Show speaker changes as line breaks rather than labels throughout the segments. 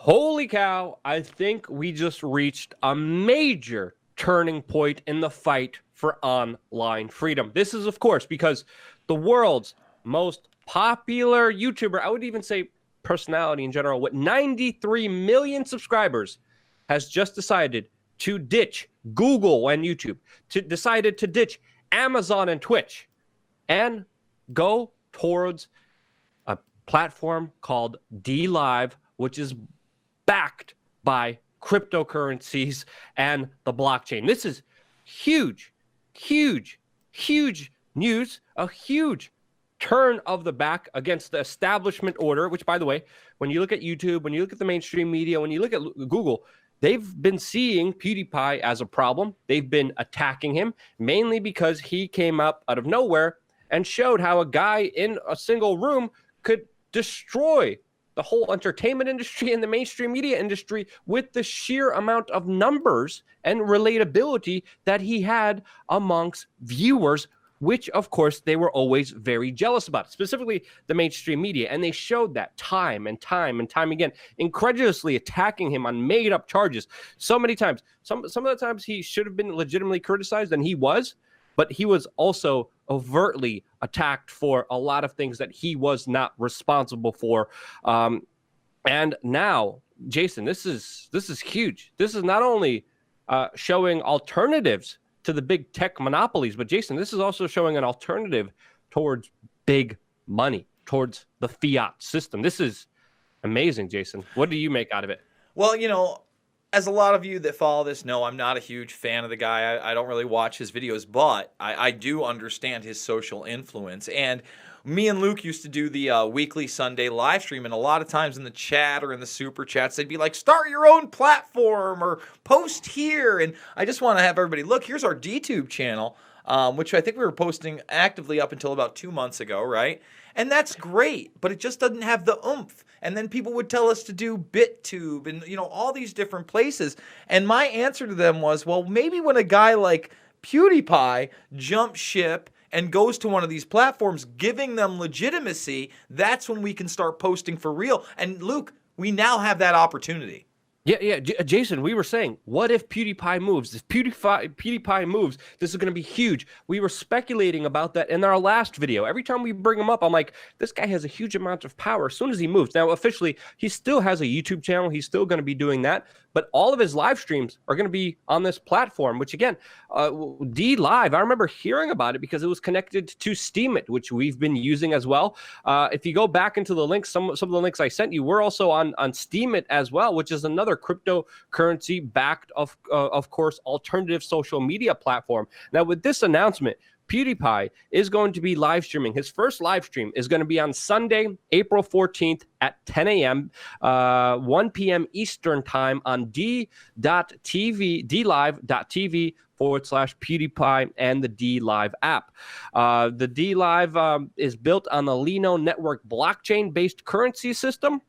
Holy cow, I think we just reached a major turning point in the fight for online freedom. This is, of course, because the world's most popular YouTuber, I would even say personality in general, with 93 million subscribers, has just decided to ditch Google and YouTube, decided to ditch Amazon and Twitch, and go towards a platform called DLive, which is backed by cryptocurrencies and the blockchain. This is huge, huge, huge news, a huge turn of the back against the establishment order, which, by the way, when you look at YouTube, when you look at the mainstream media, when you look at Google, they've been seeing PewDiePie as a problem. They've been attacking him mainly because he came up out of nowhere and showed how a guy in a single room could destroy the whole entertainment industry and the mainstream media industry with the sheer amount of numbers and relatability that he had amongst viewers, which, of course, they were always very jealous about, specifically the mainstream media. And they showed that time and time and time again, incredulously attacking him on made-up charges so many times. Some of the times he should have been legitimately criticized, and he was, but he was also overtly attacked for a lot of things that he was not responsible for. And now, Jason, this is huge. This is not only showing alternatives to the big tech monopolies, but Jason, this is also showing an alternative towards big money, towards the fiat system. This is amazing, Jason. What do you make out of it?
Well, as a lot of you that follow this know, I'm not a huge fan of the guy. I don't really watch his videos, but I do understand his social influence. And me and Luke used to do the weekly Sunday live stream, and a lot of times in the chat or in the super chats, they'd be like, start your own platform or post here. And I just want to have everybody look, here's our DTube channel, which I think we were posting actively up until about 2 months ago, right? And that's great, but it just doesn't have the oomph. And then people would tell us to do BitTube and, all these different places. And my answer to them was, well, maybe when a guy like PewDiePie jumps ship and goes to one of these platforms, giving them legitimacy, that's when we can start posting for real. And Luke, we now have that opportunity.
Yeah. Jason, we were saying, what if PewDiePie moves? If PewDiePie moves, this is going to be huge. We were speculating about that in our last video. Every time we bring him up, I'm like, this guy has a huge amount of power as soon as he moves. Now, officially, he still has a YouTube channel. He's still going to be doing that. But all of his live streams are going to be on this platform, which, again, DLive, I remember hearing about it because it was connected to Steemit, which we've been using as well. If you go back into the links, some of the links I sent you, we're also on Steemit as well, which is another cryptocurrency backed, of course, alternative social media platform. Now, with this announcement, PewDiePie is going to be live streaming. His first live stream is going to be on Sunday, April 14th at 10 a.m., 1 p.m. Eastern time on dlive.tv/PewDiePie and the DLive app. The DLive is built on the Lino network blockchain-based currency system.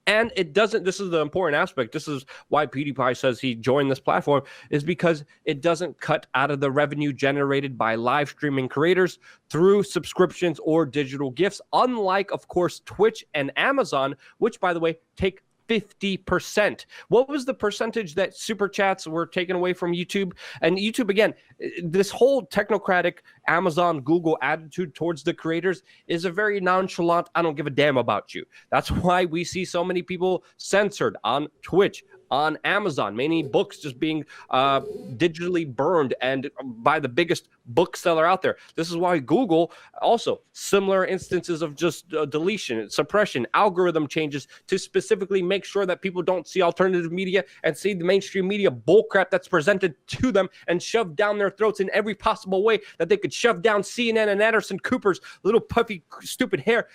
And it doesn't, this is the important aspect, this is why PewDiePie says he joined this platform, is because it doesn't cut out of the revenue generated by live streaming creators through subscriptions or digital gifts, unlike, of course, Twitch and Amazon, which, by the way, take 50%. What was the percentage that super chats were taken away from YouTube? And YouTube, again, this whole technocratic Amazon, Google attitude towards the creators is a very nonchalant, I don't give a damn about you. That's why we see so many people censored on Twitch, on Amazon, many books just being digitally burned and by the biggest bookseller out there. This is why Google also similar instances of just deletion, suppression, algorithm changes to specifically make sure that people don't see alternative media and see the mainstream media bullcrap that's presented to them and shoved down their throats in every possible way that they could shove down CNN and Anderson Cooper's little puffy, stupid hair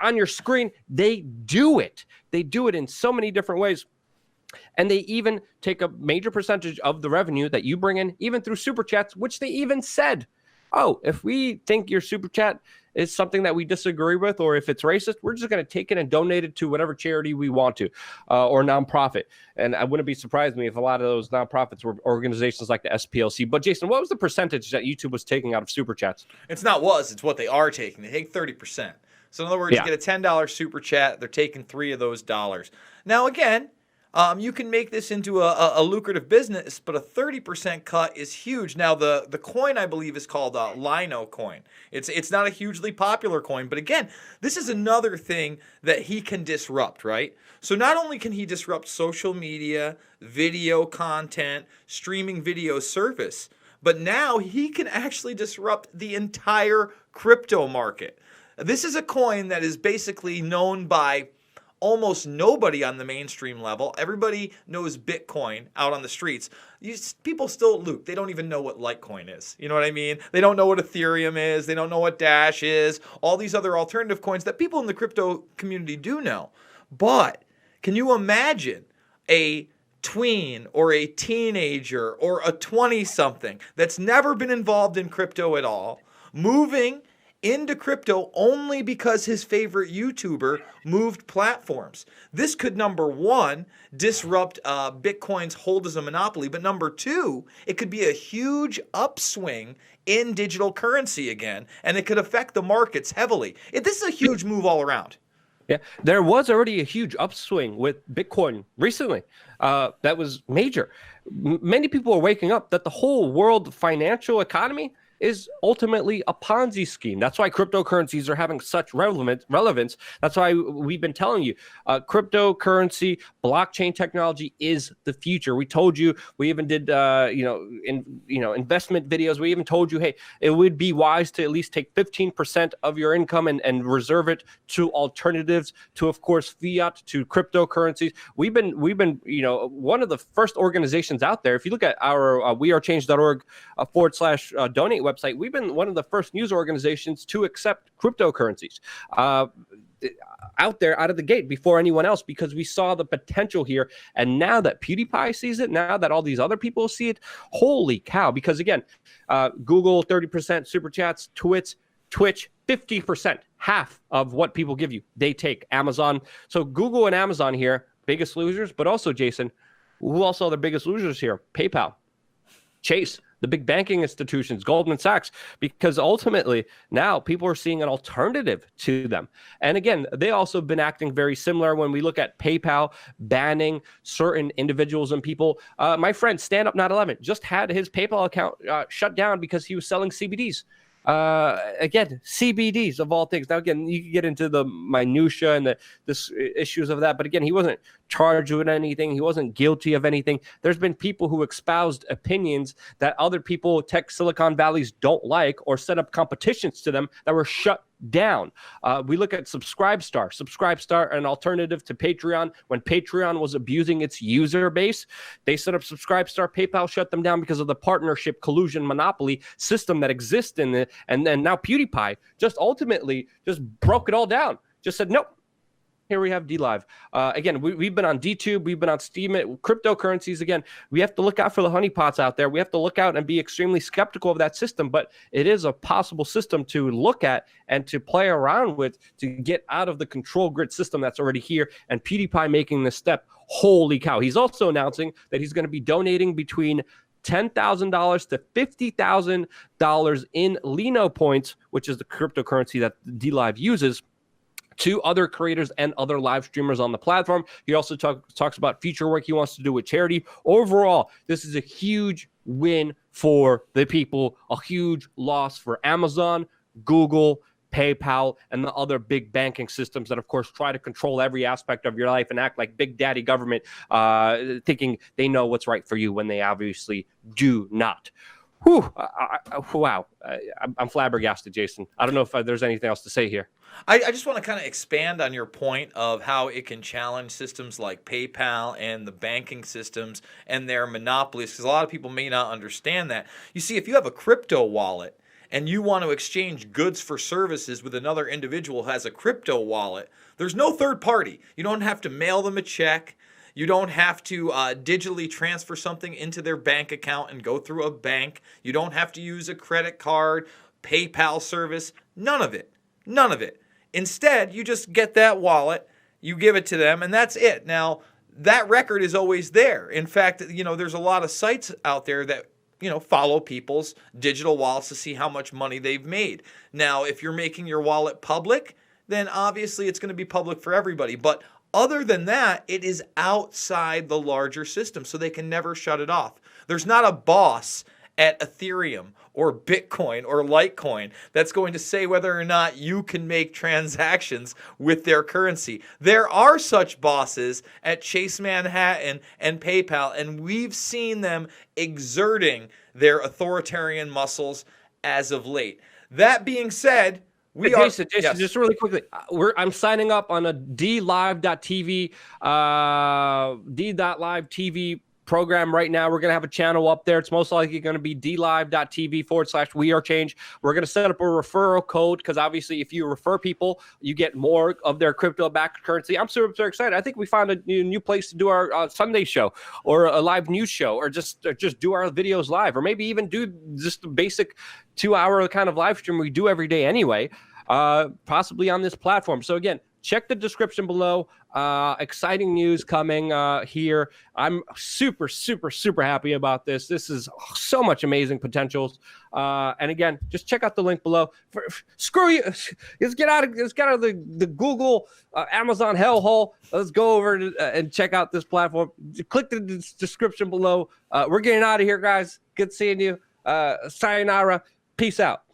on your screen. They do it. They do it in so many different ways. And they even take a major percentage of the revenue that you bring in, even through super chats, which they even said, oh, if we think your super chat is something that we disagree with, or if it's racist, we're just going to take it and donate it to whatever charity we want to, or nonprofit. And I wouldn't be surprised me if a lot of those nonprofits were organizations like the SPLC. But Jason, what was the percentage that YouTube was taking out of super chats?
It's not was, it's what they are taking. They take 30%. So in other words, you
Yeah.
get a $10 super chat. They're taking 3 of those dollars. Now, again, you can make this into a lucrative business, but a 30% cut is huge. Now, the coin, I believe, is called Lino coin. It's not a hugely popular coin, but again, this is another thing that he can disrupt, right? So not only can he disrupt social media, video content, streaming video service, but now he can actually disrupt the entire crypto market. This is a coin that is basically known by almost nobody on the mainstream level. Everybody knows Bitcoin out on the streets. People still, Luke, they don't even know what Litecoin is. You know what I mean? They don't know what Ethereum is. They don't know what Dash is. All these other alternative coins that people in the crypto community do know. But can you imagine a tween or a teenager or a 20-something that's never been involved in crypto at all moving into crypto only because his favorite YouTuber moved platforms? This could, number one, disrupt Bitcoin's hold as a monopoly, but number two, it could be a huge upswing in digital currency again, and it could affect the markets heavily. This is a huge move all around.
Yeah, there was already a huge upswing with Bitcoin recently. That was major. Many people are waking up that the whole world financial economy is ultimately a Ponzi scheme. That's why cryptocurrencies are having such relevance. That's why we've been telling you, cryptocurrency, blockchain technology is the future. We told you. We even did, investment videos. We even told you, hey, it would be wise to at least take 15% of your income and reserve it to alternatives, to, of course, fiat, to cryptocurrencies. We've been, one of the first organizations out there. If you look at our WeAreChange.org /donate website, we've been one of the first news organizations to accept cryptocurrencies out there out of the gate before anyone else, because we saw the potential here. And now that PewDiePie sees it, now that all these other people see it, holy cow. Because again, Google 30% super chats, Twitch 50%, half of what people give you, they take. Amazon. So Google and Amazon here, biggest losers, but also, Jason, who also are the biggest losers here? PayPal, Chase, the big banking institutions, Goldman Sachs, because ultimately now people are seeing an alternative to them. And again, they also have been acting very similar when we look at PayPal banning certain individuals and people. My friend, Stand Up Not 11, just had his PayPal account shut down because he was selling CBDs. Again, CBDs of all things. Now, again, you can get into the minutia and the issues of that, but again, he wasn't charged with anything. He wasn't guilty of anything. There's been people who espoused opinions that other people, tech Silicon Valleys, don't like, or set up competitions to them that were shut down. We look at Subscribestar, an alternative to Patreon. When Patreon was abusing its user base, they set up Subscribestar. PayPal shut them down because of the partnership collusion monopoly system that exists in it. And then now PewDiePie just ultimately just broke it all down. Just said, nope. Here we have DLive. Again, we've been on DTube. We've been on Steam. Cryptocurrencies, again, we have to look out for the honeypots out there. We have to look out and be extremely skeptical of that system. But it is a possible system to look at and to play around with to get out of the control grid system that's already here. And PewDiePie making this step, holy cow. He's also announcing that he's going to be donating between $10,000 to $50,000 in Lino points, which is the cryptocurrency that DLive uses, to other creators and other live streamers on the platform. He also talks about future work he wants to do with charity. Overall, this is a huge win for the people, a huge loss for Amazon, Google, PayPal, and the other big banking systems that, of course, try to control every aspect of your life and act like big daddy government, thinking they know what's right for you when they obviously do not. Whew, wow. I'm flabbergasted, Jason. I don't know if there's anything else to say here.
I just want to kind of expand on your point of how it can challenge systems like PayPal and the banking systems and their monopolies, because a lot of people may not understand that. You see, if you have a crypto wallet and you want to exchange goods for services with another individual who has a crypto wallet, there's no third party. You don't have to mail them a check. You don't have to digitally transfer something into their bank account and go through a bank. You don't have to use a credit card, PayPal service, none of it. None of it. Instead, you just get that wallet, you give it to them, and that's it. Now, that record is always there. In fact, there's a lot of sites out there that, follow people's digital wallets to see how much money they've made. Now, if you're making your wallet public, then obviously it's going to be public for everybody. But other than that, it is outside the larger system, so they can never shut it off. There's not a boss at Ethereum or Bitcoin or Litecoin that's going to say whether or not you can make transactions with their currency. There are such bosses at Chase Manhattan and PayPal, and we've seen them exerting their authoritarian muscles as of late. That being said,
Jason,
yes.
just really quickly, I'm signing up on a DLive.tv, D.Live TV program right now. We're going to have a channel up there. It's most likely going to be DLive.tv/WeAreChange. We're going to set up a referral code because obviously if you refer people, you get more of their crypto-backed currency. I'm super excited. I think we found a new place to do our Sunday show or a live news show or just do our videos live or maybe even do just the basic 2-hour kind of live stream we do every day anyway, possibly on this platform. So again, check the description below. Exciting news coming here. I'm super happy about this. This is so much amazing potentials. And again, just check out the link below. Screw you. Let's get out of the Google, Amazon hellhole. Let's go over and check out this platform. Click the description below. We're getting out of here, guys. Good seeing you. Sayonara. Peace out.